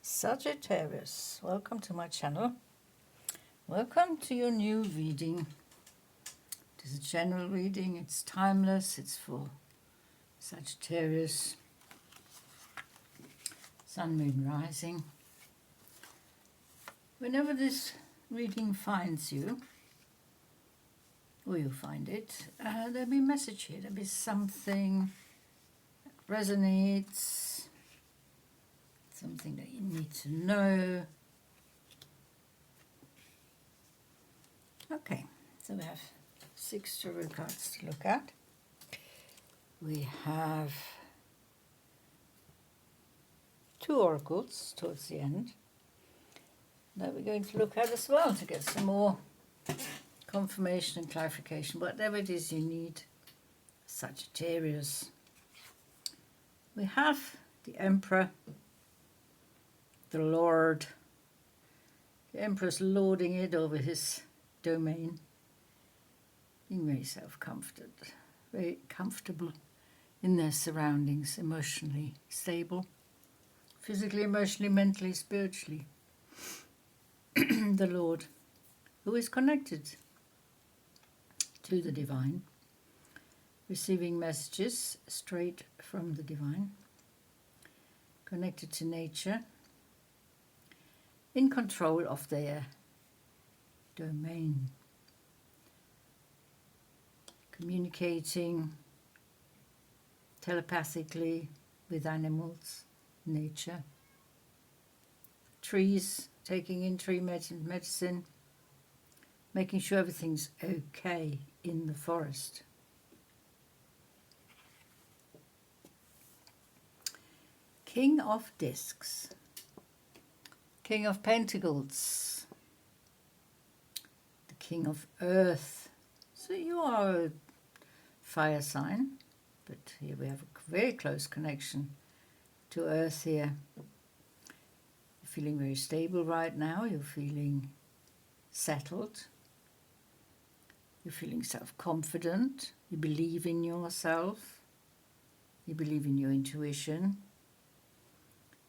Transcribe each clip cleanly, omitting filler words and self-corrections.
Sagittarius, welcome to my channel. Welcome to your new reading. It is a general reading, it's timeless, it's for Sagittarius, Sun, Moon, Rising. Whenever this reading finds you, or you find it, there'll be a message here, there'll be something that resonates, something that you need to know. Okay, so we have 6 tarot cards to look at. We have 2 oracles towards the end that we're going to look at as well to get some more confirmation and clarification, whatever it is you need, Sagittarius. We have the Emperor, the Lord. The Emperor's lording it over his domain, being very self-comforted, very comfortable in their surroundings, emotionally stable, physically, emotionally, mentally, spiritually. The Lord, who is connected to the divine, receiving messages straight from the divine, connected to nature, in control of their domain, communicating telepathically with animals, nature, trees, taking in tree medicine, making sure everything's okay in the forest. King of Discs, King of Pentacles, the King of Earth. So you are a fire sign, but here we have a very close connection to Earth here. You're feeling very stable right now. You're feeling settled. You're feeling self-confident. You believe in yourself. You believe in your intuition.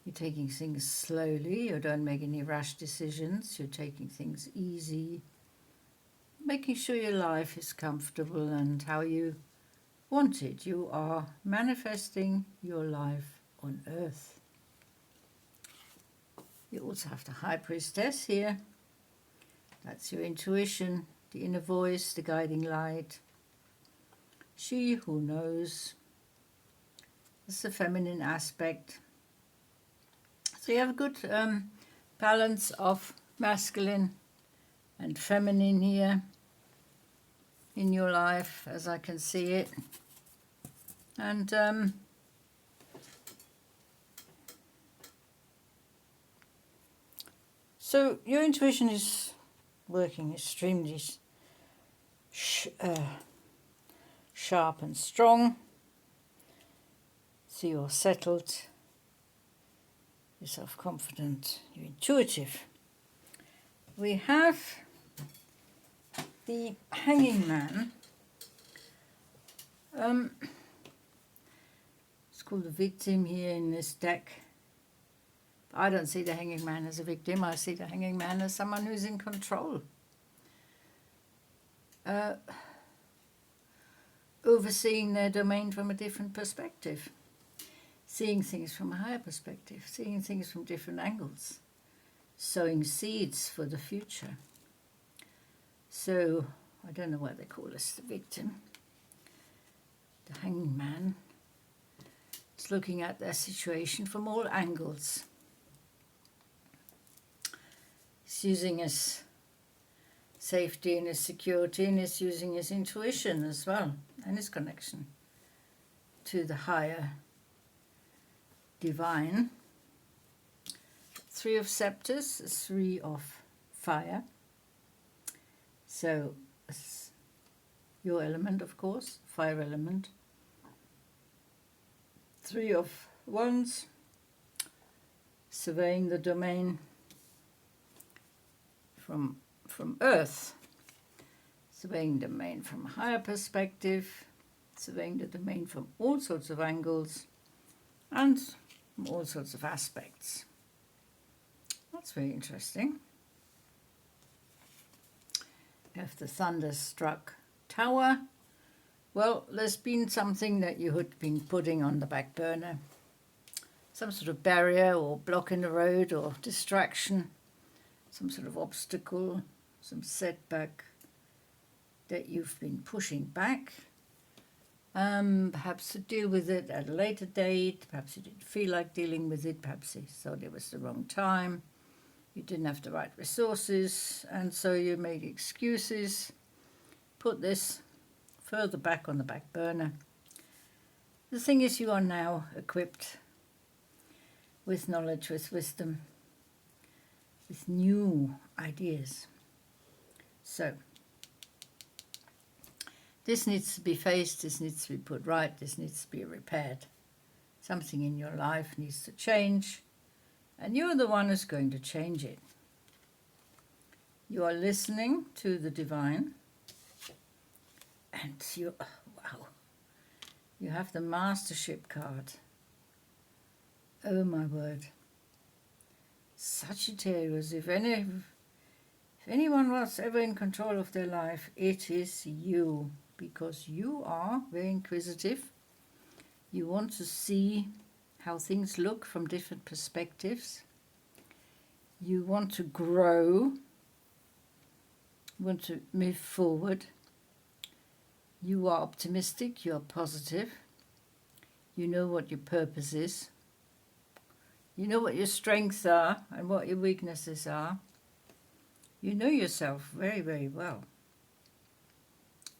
You're taking things slowly. You don't make any rash decisions. You're taking things easy. Making sure your life is comfortable and how you want it. You are manifesting your life on Earth. You also have the High Priestess here. That's your intuition, the inner voice, the guiding light. She who knows. It's a feminine aspect. So you have a good balance of masculine and feminine here in your life, as I can see it. And so your intuition is working extremely sharp and strong. So you're settled, you're self-confident, you're intuitive. We have the Hanging Man. It's called the victim here in this deck. I don't see the Hanging Man as a victim. I see the Hanging Man as someone who's in control. Overseeing their domain from a different perspective. Seeing things from a higher perspective. Seeing things from different angles. Sowing seeds for the future. So, I don't know why they call us the victim. The Hanging Man is looking at their situation from all angles. He's using his safety and his security, and he's using his intuition as well, and his connection to the higher divine. 3 of Scepters, 3 of Fire. So, it's your element, of course, fire element. 3 of Wands, surveying the domain from Earth, surveying the domain from a higher perspective, surveying the domain from all sorts of angles and from all sorts of aspects. That's very interesting. You have the thunderstruck tower. Well, there's been something that you had been putting on the back burner. Some sort of barrier or block in the road or distraction. Some sort of obstacle, some setback that you've been pushing back. Perhaps to deal with it at a later date. Perhaps you didn't feel like dealing with it. Perhaps you thought it was the wrong time. You didn't have the right resources, and so you made excuses. Put this further back on the back burner. The thing is, you are now equipped with knowledge, with wisdom, with new ideas. So this needs to be faced, this needs to be put right, this needs to be repaired. Something in your life needs to change, and you're the one who's going to change it. You are listening to the divine, and you have the mastership card. Oh my word. Sagittarius, if anyone was ever in control of their life, it is you, because you are very inquisitive. You want to see how things look from different perspectives. You want to grow. You want to move forward. You are optimistic, you are positive. You know what your purpose is. You know what your strengths are and what your weaknesses are. You know yourself very, very well.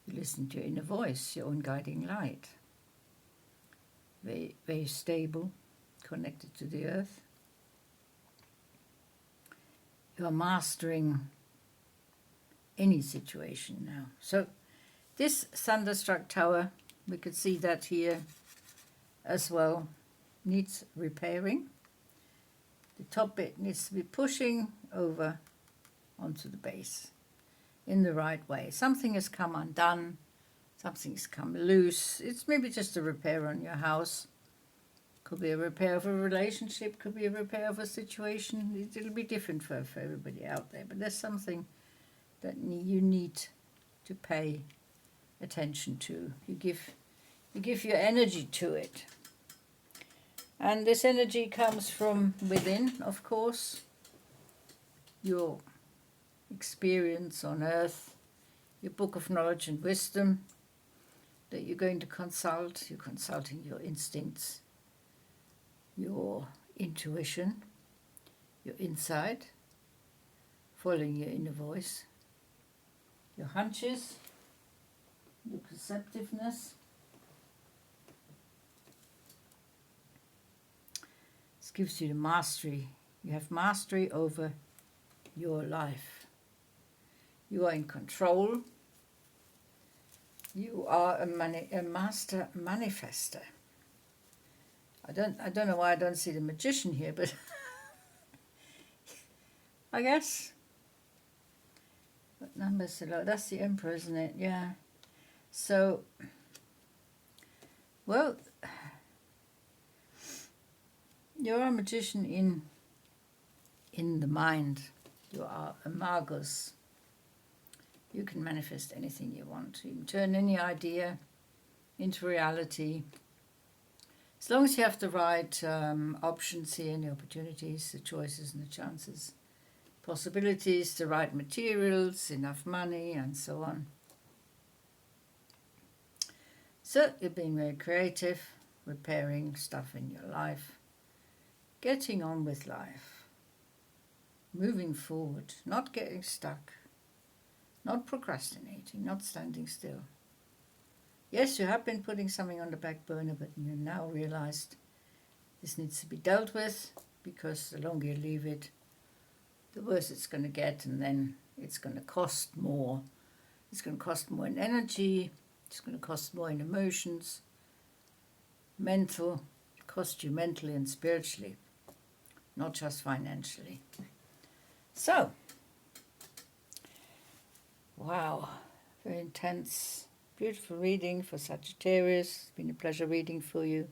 You listen to your inner voice, your own guiding light. Very, very stable, connected to the earth. You are mastering any situation now. So this thunderstruck tower, we could see that here as well, needs repairing. The top bit needs to be pushing over onto the base in the right way. Something has come undone, something's come loose. It's maybe just a repair on your house. Could be a repair of a relationship, could be a repair of a situation. It'll be different for everybody out there, but there's something that you need to pay attention to. You give your energy to it. And this energy comes from within, of course. Your experience on earth, your book of knowledge and wisdom that you're going to consult. You're consulting your instincts, your intuition, your insight, following your inner voice, your hunches, your perceptiveness. This gives you the mastery. You have mastery over your life. You are in control. You are a master manifester. I don't know why I don't see the magician here, but I guess. What number's the low? That's the Emperor, isn't it? Yeah. So, well, you're a magician in the mind. You are a magus. You can manifest anything you want. You can turn any idea into reality. As long as you have the right options here and the opportunities, the choices and the chances, possibilities, the right materials, enough money and so on. So you're being very creative, repairing stuff in your life, getting on with life, moving forward, not getting stuck, not procrastinating, not standing still. Yes, you have been putting something on the back burner, but you now realized this needs to be dealt with, because the longer you leave it, the worse it's going to get, and then it's going to cost more. It's going to cost more in energy, it's going to cost more in emotions, cost you mentally and spiritually, not just financially. So, wow, very intense, beautiful reading for Sagittarius. It's been a pleasure reading for you.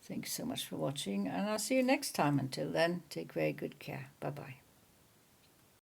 Thanks so much for watching, and I'll see you next time. Until then, take very good care. Bye-bye.